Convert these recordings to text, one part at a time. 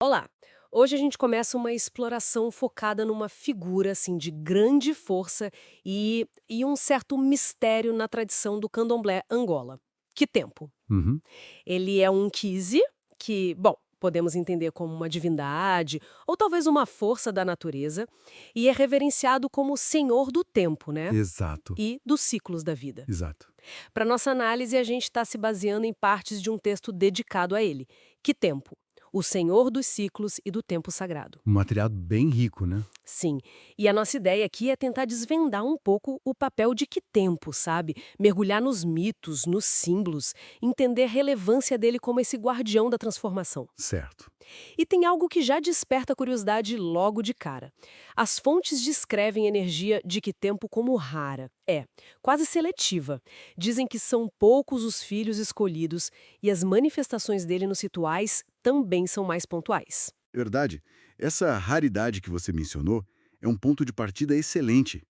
Olá! Hoje a gente começa uma exploração focada numa figura assim de grande força e um certo mistério na tradição do candomblé Angola. Que tempo? Uhum. Ele é um Kizi, que, bom, podemos entender como uma divindade ou talvez uma força da natureza, e é reverenciado como senhor do tempo, né? Exato, E dos ciclos da vida. exato. Para nossa análise, a gente está se baseando em partes de um texto dedicado a ele. Que tempo? O Senhor dos ciclos e do tempo sagrado. Um material bem rico, né? Sim, e a nossa ideia aqui é tentar desvendar um pouco o papel de que tempo, sabe? Mergulhar nos mitos, nos símbolos, entender a relevância dele como esse guardião da transformação. Certo. E tem algo que já desperta curiosidade logo de cara. As fontes descrevem a energia de que tempo como rara, quase seletiva. Dizem que são poucos os filhos escolhidos e as manifestações dele nos rituais também são mais pontuais. Verdade. Essa raridade que você mencionou é um ponto de partida excelente.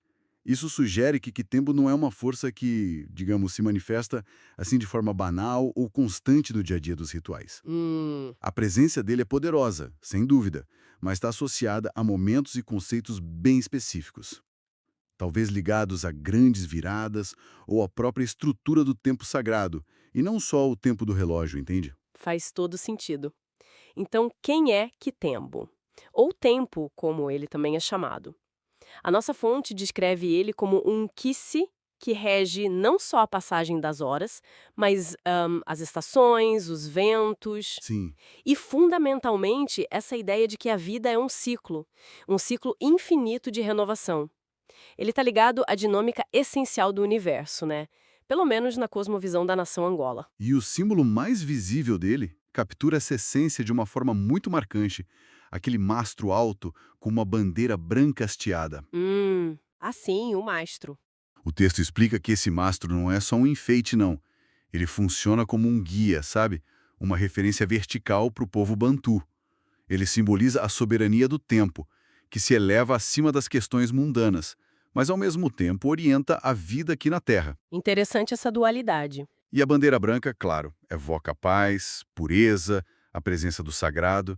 Isso sugere que Kitembo não é uma força que, digamos, se manifesta assim de forma banal ou constante no dia a dia dos rituais. Hum. A presença dele é poderosa, sem dúvida, mas está associada a momentos e conceitos bem específicos, talvez ligados a grandes viradas ou à própria estrutura do tempo sagrado, e não só o tempo do relógio, entende? Faz todo sentido. Então, quem é Kitembo? Ou tempo, como ele também é chamado. A nossa fonte descreve ele como um Kisi que rege não só a passagem das horas, mas as estações, os ventos Sim. e, fundamentalmente, essa ideia de que a vida é um ciclo infinito de renovação. Ele está ligado à dinâmica essencial do universo, né? Pelo menos na cosmovisão da nação Angola. E o símbolo mais visível dele captura essa essência de uma forma muito marcante, aquele mastro alto com uma bandeira branca hasteada. Assim, o mastro. O texto explica que esse mastro não é só um enfeite, não. Ele funciona como um guia, sabe? Uma referência vertical para o povo bantu. Ele simboliza a soberania do tempo, que se eleva acima das questões mundanas, mas ao mesmo tempo orienta a vida aqui na Terra. Interessante essa dualidade. E a bandeira branca, claro, evoca a paz, pureza, a presença do sagrado,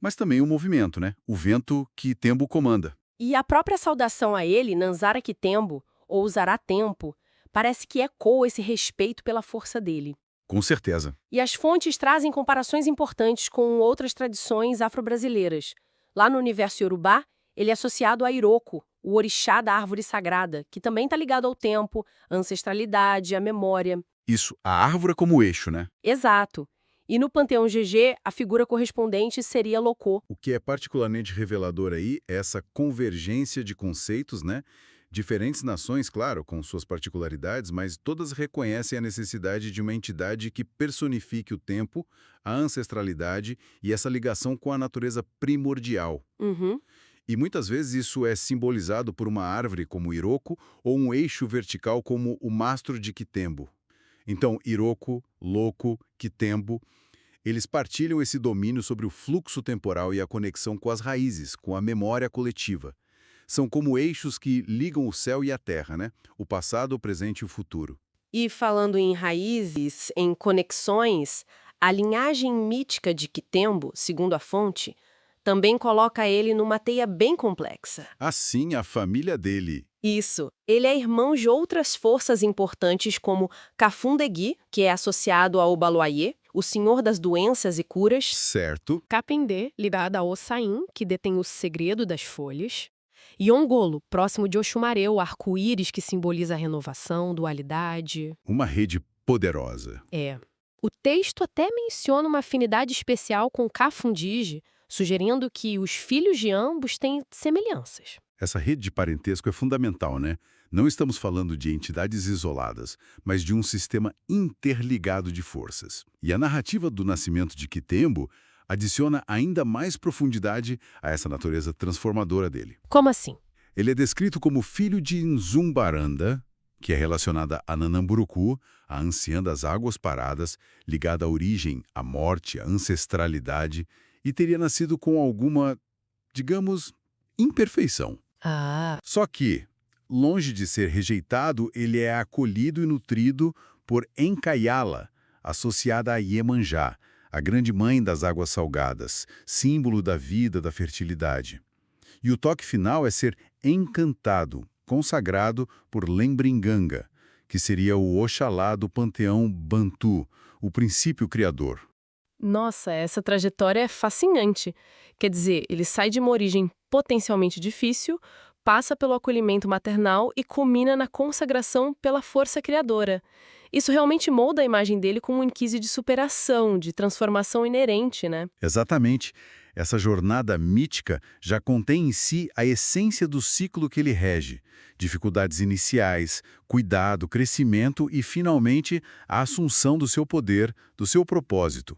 mas também o movimento, né? O vento que Tembo comanda. E a própria saudação a ele, Nanzara Kitembo, ou Zaratempo, parece que ecoa esse respeito pela força dele. Com certeza. E as fontes trazem comparações importantes com outras tradições afro-brasileiras. Lá no universo iorubá, ele é associado a Iroko, o orixá da árvore sagrada, que também está ligado ao tempo, à ancestralidade, à memória. Isso, a árvore como eixo, né? Exato. E no panteão GG, a figura correspondente seria Locô. O que é particularmente revelador aí é essa convergência de conceitos, né? Diferentes nações, claro, com suas particularidades, mas todas reconhecem a necessidade de uma entidade que personifique o tempo, a ancestralidade e essa ligação com a natureza primordial. Uhum. E muitas vezes isso é simbolizado por uma árvore como o Iroko ou um eixo vertical como o mastro de Kitembo. Então, Iroko, Loco, Kitembo, eles partilham esse domínio sobre o fluxo temporal e a conexão com as raízes, com a memória coletiva. São como eixos que ligam o céu e a terra, né? O passado, o presente e o futuro. E falando em raízes, em conexões, a linhagem mítica de Kitembo, segundo a fonte, também coloca ele numa teia bem complexa. Assim, a família dele, Isso, ele é irmão de outras forças importantes como Kafundegui, que é associado ao Baloaie, o senhor das doenças e curas, certo? Capendê, ligado a Ossain, que detém o segredo das folhas, e Ongolo, próximo de Oxumaré, o arco-íris que simboliza a renovação, dualidade. Uma rede poderosa. É. O texto até menciona uma afinidade especial com Cafundige, sugerindo que os filhos de ambos têm semelhanças. Essa rede de parentesco é fundamental, né? Não estamos falando de entidades isoladas, mas de um sistema interligado de forças. E a narrativa do nascimento de Kitembo adiciona ainda mais profundidade a essa natureza transformadora dele. Como assim? Ele é descrito como filho de Nzumbaranda, que é relacionada a Nanamburucu, a anciã das águas paradas, ligada à origem, à morte, à ancestralidade, e teria nascido com alguma, digamos, imperfeição. Ah, Só que, longe de ser rejeitado, ele é acolhido e nutrido por Encaiala, associada a Iemanjá, a grande mãe das águas salgadas, símbolo da vida, da fertilidade. E o toque final é ser encantado, consagrado por Lembringanga, que seria o Oxalá do panteão Bantu, o princípio criador. Nossa, essa trajetória é fascinante. Quer dizer, ele sai de uma origem potencialmente difícil, passa pelo acolhimento maternal e culmina na consagração pela força criadora. Isso realmente molda a imagem dele como um inquise de superação, de transformação inerente, né? Exatamente. Essa jornada mítica já contém em si a essência do ciclo que ele rege. Dificuldades iniciais, cuidado, crescimento e, finalmente, a assunção do seu poder, do seu propósito.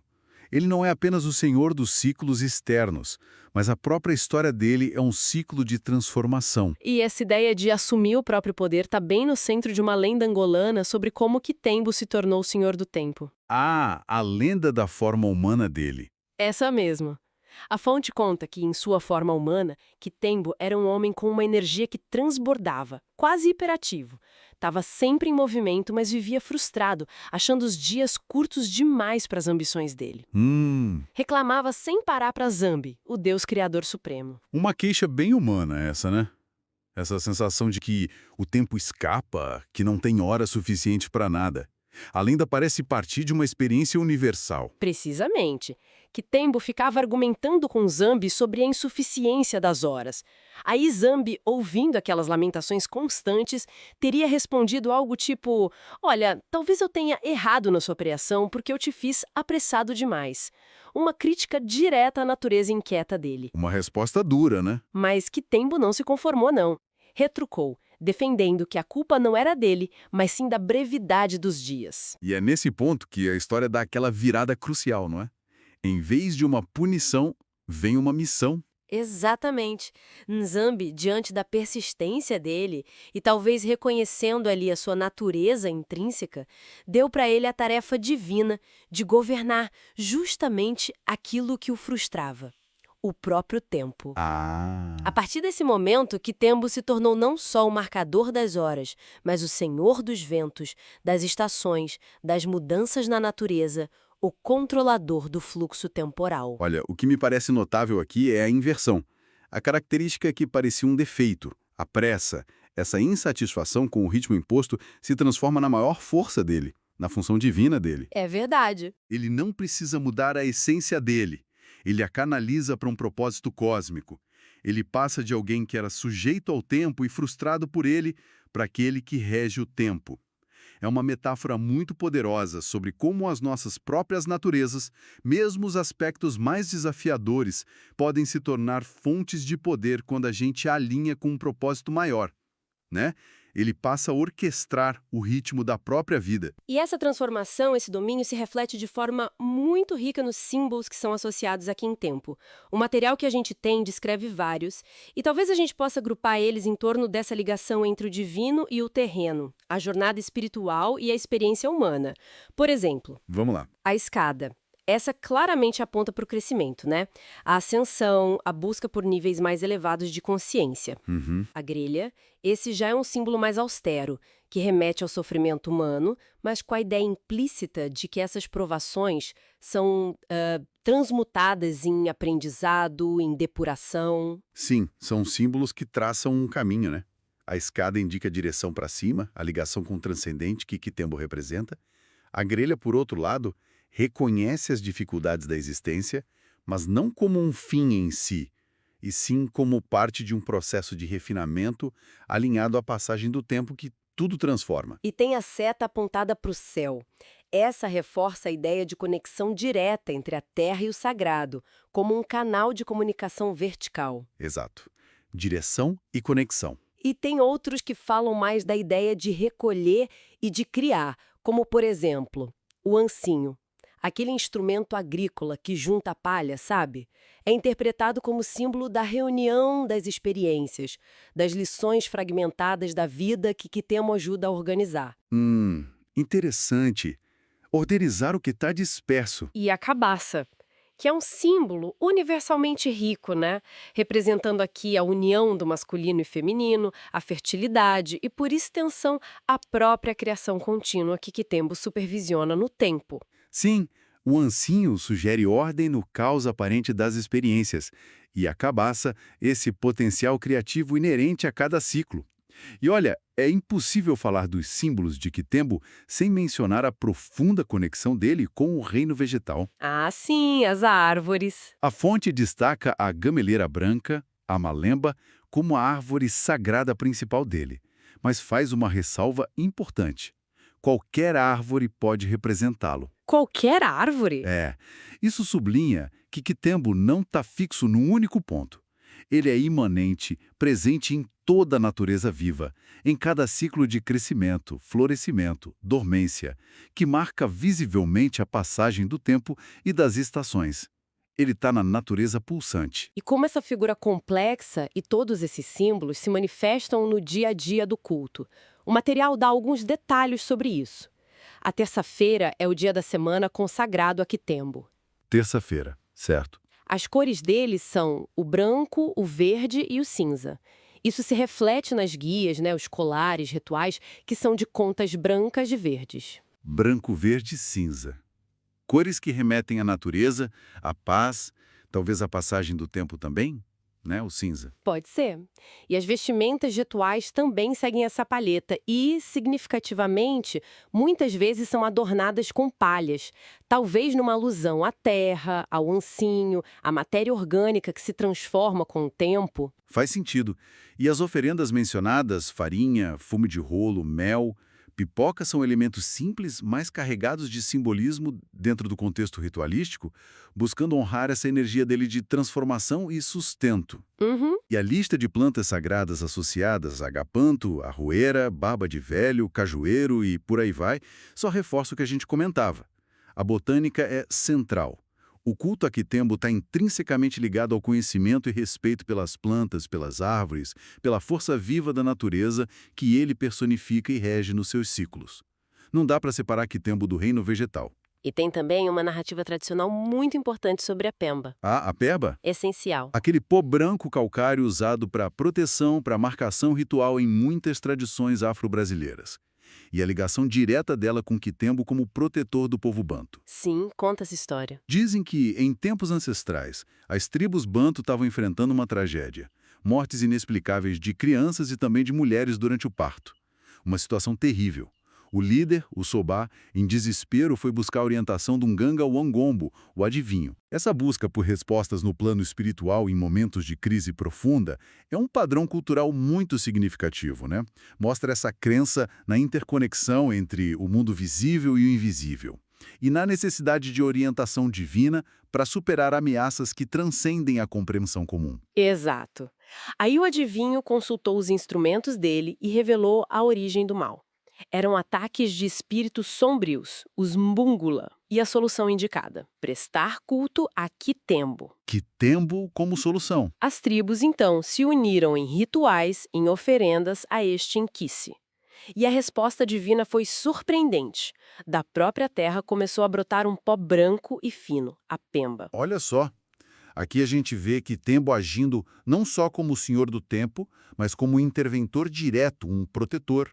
Ele não é apenas o senhor dos ciclos externos, mas a própria história dele é um ciclo de transformação. E essa ideia de assumir o próprio poder está bem no centro de uma lenda angolana sobre como Quitembo se tornou o senhor do tempo. Ah, a lenda da forma humana dele. Essa mesmo. A fonte conta que, em sua forma humana, Quitembo era um homem com uma energia que transbordava, quase hiperativo. Estava sempre em movimento, mas vivia frustrado, achando os dias curtos demais para as ambições dele. Reclamava sem parar para Zambi, o deus criador supremo. Uma queixa bem humana essa, né? Essa sensação de que o tempo escapa, que não tem hora suficiente para nada. A lenda parece partir de uma experiência universal. Precisamente. Quitembo ficava argumentando com Zambi sobre a insuficiência das horas. Aí Zambi, ouvindo aquelas lamentações constantes, teria respondido algo tipo: "Olha, talvez eu tenha errado na sua criação porque eu te fiz apressado demais." Uma crítica direta à natureza inquieta dele. Uma resposta dura, né? Mas Quitembo não se conformou, não. Retrucou, defendendo que a culpa não era dele, mas sim da brevidade dos dias. E é nesse ponto que a história dá aquela virada crucial, não é? Em vez de uma punição, vem uma missão. Exatamente. Nzambi, diante da persistência dele e talvez reconhecendo ali a sua natureza intrínseca, deu para ele a tarefa divina de governar justamente aquilo que o frustrava: o próprio tempo. A partir desse momento, Quitembo se tornou não só o marcador das horas, mas o senhor dos ventos, das estações, das mudanças na natureza, o controlador do fluxo temporal. Olha, o que me parece notável aqui é a inversão. A característica que parecia um defeito, a pressa, essa insatisfação com o ritmo imposto, se transforma na maior força dele, na função divina dele. É verdade. Ele não precisa mudar a essência dele. Ele a canaliza para um propósito cósmico. Ele passa de alguém que era sujeito ao tempo e frustrado por ele para aquele que rege o tempo. É uma metáfora muito poderosa sobre como as nossas próprias naturezas, mesmo os aspectos mais desafiadores, podem se tornar fontes de poder quando a gente a alinha com um propósito maior, né? Ele passa a orquestrar o ritmo da própria vida. E essa transformação, esse domínio, se reflete de forma muito rica nos símbolos que são associados aqui em tempo. O material que a gente tem descreve vários, e talvez a gente possa agrupar eles em torno dessa ligação entre o divino e o terreno, a jornada espiritual e a experiência humana. Por exemplo, Vamos lá. a escada. Essa claramente aponta para o crescimento, né? A ascensão, a busca por níveis mais elevados de consciência. A grelha, esse já é um símbolo mais austero, que remete ao sofrimento humano, mas com a ideia implícita de que essas provações são transmutadas em aprendizado, em depuração. Sim, são símbolos que traçam um caminho, né? A escada indica a direção para cima, a ligação com o transcendente que Quitembo representa. A grelha, por outro lado, reconhece as dificuldades da existência, mas não como um fim em si, e sim como parte de um processo de refinamento alinhado à passagem do tempo que tudo transforma. E tem a seta apontada para o céu. Essa reforça a ideia de conexão direta entre a terra e o sagrado, como um canal de comunicação vertical. Exato. Direção e conexão. E tem outros que falam mais da ideia de recolher e de criar, como, por exemplo, o ancinho. Aquele instrumento agrícola que junta a palha, sabe? É interpretado como símbolo da reunião das experiências, das lições fragmentadas da vida que Quitembo ajuda a organizar. Interessante. Organizar o que está disperso. E a cabaça, que é um símbolo universalmente rico, né? Representando aqui a união do masculino e feminino, a fertilidade e, por extensão, a própria criação contínua que Quitembo supervisiona no tempo. Sim, O ancinho sugere ordem no caos aparente das experiências, e a cabaça, esse potencial criativo inerente a cada ciclo. E olha, é impossível falar dos símbolos de Quitembo sem mencionar a profunda conexão dele com o reino vegetal. Ah, sim, as árvores. A fonte destaca a gameleira branca, a malemba, como a árvore sagrada principal dele, mas faz uma ressalva importante. Qualquer árvore pode representá-lo. Qualquer árvore? Isso sublinha que Quitembo não está fixo num único ponto. Ele é imanente, presente em toda a natureza viva, em cada ciclo de crescimento, florescimento, dormência, que marca visivelmente a passagem do tempo e das estações. Ele está na natureza pulsante. E como essa figura complexa e todos esses símbolos se manifestam no dia a dia do culto? O material dá alguns detalhes sobre isso. A terça-feira é o dia da semana consagrado a Quitembo. Terça-feira, certo. As cores dele são o branco, o verde e o cinza. Isso se reflete nas guias, os colares, rituais, que são de contas brancas e verdes. Branco, verde e cinza. Cores que remetem à natureza, à paz, talvez à passagem do tempo também, o cinza. Pode ser. E as vestimentas rituais também seguem essa palheta e, significativamente, muitas vezes são adornadas com palhas, talvez numa alusão à terra, ao ancinho, à matéria orgânica que se transforma com o tempo. Faz sentido. E as oferendas mencionadas, farinha, fumo de rolo, mel, pipoca são elementos simples, mas carregados de simbolismo dentro do contexto ritualístico, buscando honrar essa energia dele de transformação e sustento. Uhum. E a lista de plantas sagradas associadas, agapanto, arroeira, baba de velho, cajueiro e por aí vai, só reforça o que a gente comentava. A botânica é central. O culto a Quitembo está intrinsecamente ligado ao conhecimento e respeito pelas plantas, pelas árvores, pela força viva da natureza que ele personifica e rege nos seus ciclos. Não dá para separar Quitembo do reino vegetal. E tem também uma narrativa tradicional muito importante sobre a pemba. Ah, a peba? Essencial. Aquele pó branco calcário usado para proteção, para marcação ritual em muitas tradições afro-brasileiras. E a ligação direta dela com Quitembo como protetor do povo banto. Sim, conta essa história. Dizem que, em tempos ancestrais, as tribos banto estavam enfrentando uma tragédia. Mortes inexplicáveis de crianças e também de mulheres durante o parto. Uma situação terrível. O líder, o Sobá, em desespero foi buscar a orientação de um Nganga Wangombo, o adivinho. Essa busca por respostas no plano espiritual em momentos de crise profunda é um padrão cultural muito significativo, Mostra essa crença na interconexão entre o mundo visível e o invisível. E na necessidade de orientação divina para superar ameaças que transcendem a compreensão comum. Exato. Aí o adivinho consultou os instrumentos dele e revelou a origem do mal. Eram ataques de espíritos sombrios, os Mbungula, e a solução indicada: prestar culto a Quitembo. Quitembo como solução. As tribos, então, se uniram em rituais, em oferendas a este Nkici. E a resposta divina foi surpreendente. Da própria terra começou a brotar um pó branco e fino, a pemba. Olha só, aqui a gente vê Quitembo agindo não só como o senhor do tempo, mas como um interventor direto, um protetor.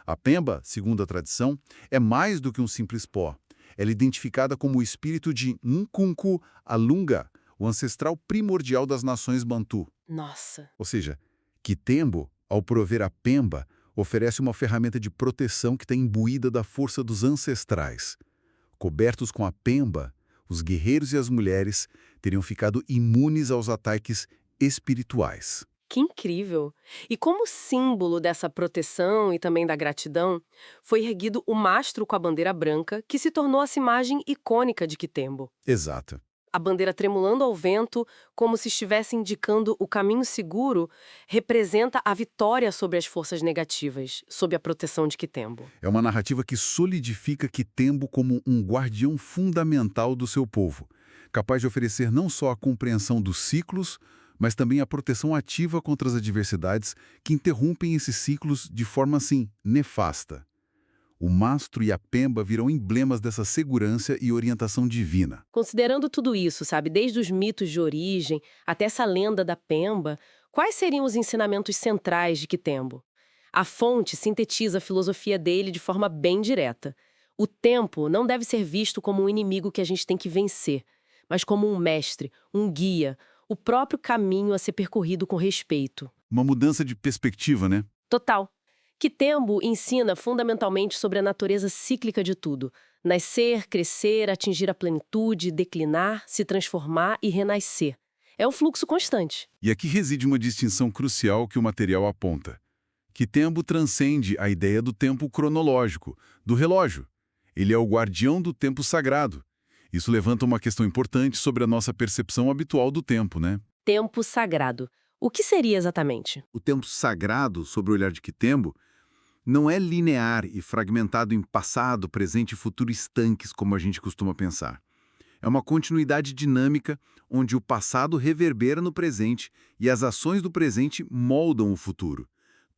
A pemba, segundo a tradição, é mais do que um simples pó. Ela é identificada como o espírito de Nkunku Alunga, o ancestral primordial das nações Bantu. Nossa! Ou seja, Quitembo, ao prover a pemba, oferece uma ferramenta de proteção que está imbuída da força dos ancestrais. Cobertos com a pemba, os guerreiros e as mulheres teriam ficado imunes aos ataques espirituais. Que incrível! E como símbolo dessa proteção e também da gratidão, foi erguido o mastro com a bandeira branca, que se tornou essa imagem icônica de Quitembo. Exato. A bandeira tremulando ao vento, como se estivesse indicando o caminho seguro, representa a vitória sobre as forças negativas, sob a proteção de Quitembo. É uma narrativa que solidifica Quitembo como um guardião fundamental do seu povo, capaz de oferecer não só a compreensão dos ciclos, mas também a proteção ativa contra as adversidades que interrompem esses ciclos de forma, assim, nefasta. O mastro e a pemba viram emblemas dessa segurança e orientação divina. Considerando tudo isso, desde os mitos de origem até essa lenda da pemba, quais seriam os ensinamentos centrais de Quitembo? A fonte sintetiza a filosofia dele de forma bem direta. O tempo não deve ser visto como um inimigo que a gente tem que vencer, mas como um mestre, um guia, o próprio caminho a ser percorrido com respeito. Uma mudança de perspectiva, né? Total. Kitembo ensina fundamentalmente sobre a natureza cíclica de tudo. Nascer, crescer, atingir a plenitude, declinar, se transformar e renascer. É um fluxo constante. E aqui reside uma distinção crucial que o material aponta. Kitembo transcende a ideia do tempo cronológico, do relógio. Ele é o guardião do tempo sagrado. Isso levanta uma questão importante sobre a nossa percepção habitual do tempo, né? Tempo sagrado. O que seria exatamente? O tempo sagrado, sob o olhar de Kitembo, não é linear e fragmentado em passado, presente e futuro estanques, como a gente costuma pensar. É uma continuidade dinâmica onde o passado reverbera no presente e as ações do presente moldam o futuro.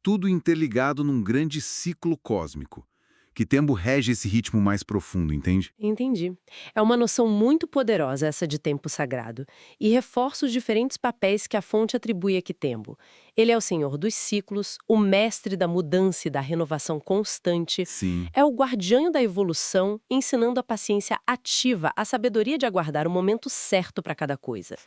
Tudo interligado num grande ciclo cósmico. Kitembo rege esse ritmo mais profundo, entende? Entendi. É uma noção muito poderosa essa de tempo sagrado e reforça os diferentes papéis que a fonte atribui a Kitembo. Ele é o senhor dos ciclos, o mestre da mudança e da renovação constante, Sim. é o guardião da evolução, ensinando a paciência ativa, a sabedoria de aguardar o momento certo para cada coisa.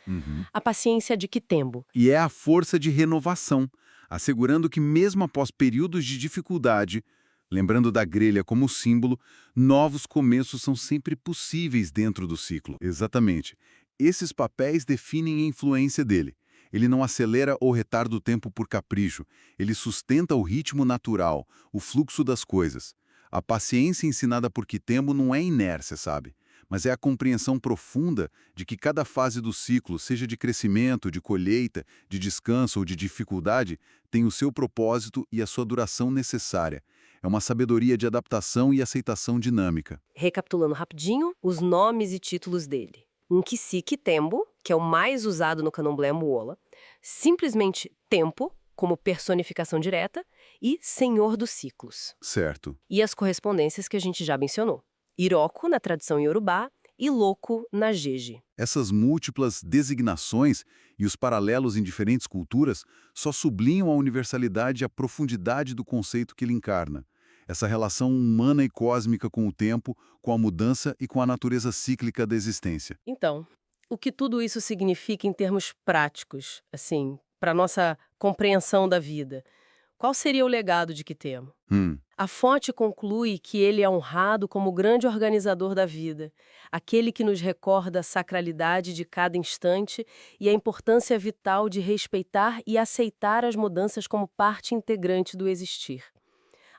A paciência de Kitembo. E é a força de renovação, assegurando que mesmo após períodos de dificuldade, lembrando da grelha como símbolo, novos começos são sempre possíveis dentro do ciclo. Exatamente. Esses papéis definem a influência dele. Ele não acelera ou retarda o tempo por capricho. Ele sustenta o ritmo natural, o fluxo das coisas. A paciência ensinada por Kitembo não é inércia, sabe? Mas é a compreensão profunda de que cada fase do ciclo, seja de crescimento, de colheita, de descanso ou de dificuldade, tem o seu propósito e a sua duração necessária. É uma sabedoria de adaptação e aceitação dinâmica. Recapitulando rapidinho, os nomes e títulos dele. Nkisi Kitembo, que é o mais usado no candomblé Muola, simplesmente Tempo, como personificação direta, e Senhor dos Ciclos. Certo. E as correspondências que a gente já mencionou. Iroko, na tradição iorubá, e Loko, na Jeje. Essas múltiplas designações e os paralelos em diferentes culturas só sublinham a universalidade e a profundidade do conceito que ele encarna. Essa relação humana e cósmica com o tempo, com a mudança e com a natureza cíclica da existência. Então, o que tudo isso significa em termos práticos, assim, para nossa compreensão da vida? Qual seria o legado de Kitembo? A fonte conclui que ele é honrado como o grande organizador da vida, aquele que nos recorda a sacralidade de cada instante e a importância vital de respeitar e aceitar as mudanças como parte integrante do existir.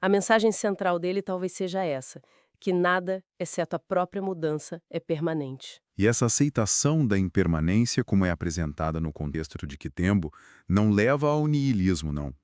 A mensagem central dele talvez seja essa, que nada, exceto a própria mudança, é permanente. E essa aceitação da impermanência, como é apresentada no contexto de Kitembo, não leva ao niilismo, não.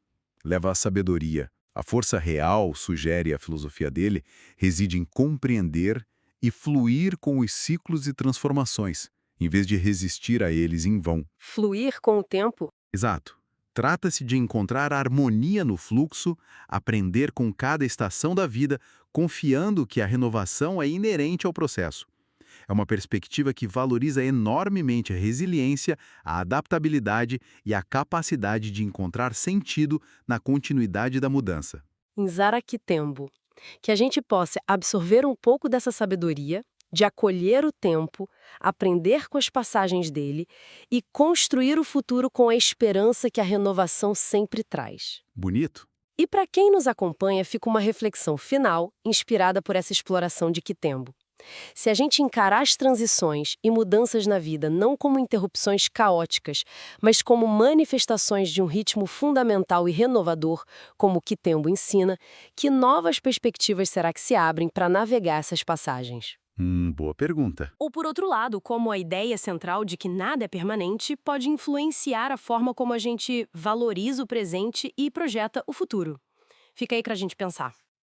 Leva à sabedoria. A força real, sugere a filosofia dele, reside em compreender e fluir com os ciclos e transformações, em vez de resistir a eles em vão. Fluir com o tempo? Exato. Trata-se de encontrar harmonia no fluxo, aprender com cada estação da vida, confiando que a renovação é inerente ao processo. É uma perspectiva que valoriza enormemente a resiliência, a adaptabilidade e a capacidade de encontrar sentido na continuidade da mudança. Em Zara Kitembo, que a gente possa absorver um pouco dessa sabedoria, de acolher o tempo, aprender com as passagens dele e construir o futuro com a esperança que a renovação sempre traz. Bonito? E para quem nos acompanha, fica uma reflexão final inspirada por essa exploração de Kitembo. Se a gente encarar as transições e mudanças na vida não como interrupções caóticas, mas como manifestações de um ritmo fundamental e renovador, como o Kitembo ensina, que novas perspectivas será que se abrem para navegar essas passagens? Boa pergunta. Ou por outro lado, como a ideia central de que nada é permanente pode influenciar a forma como a gente valoriza o presente e projeta o futuro. Fica aí para a gente pensar.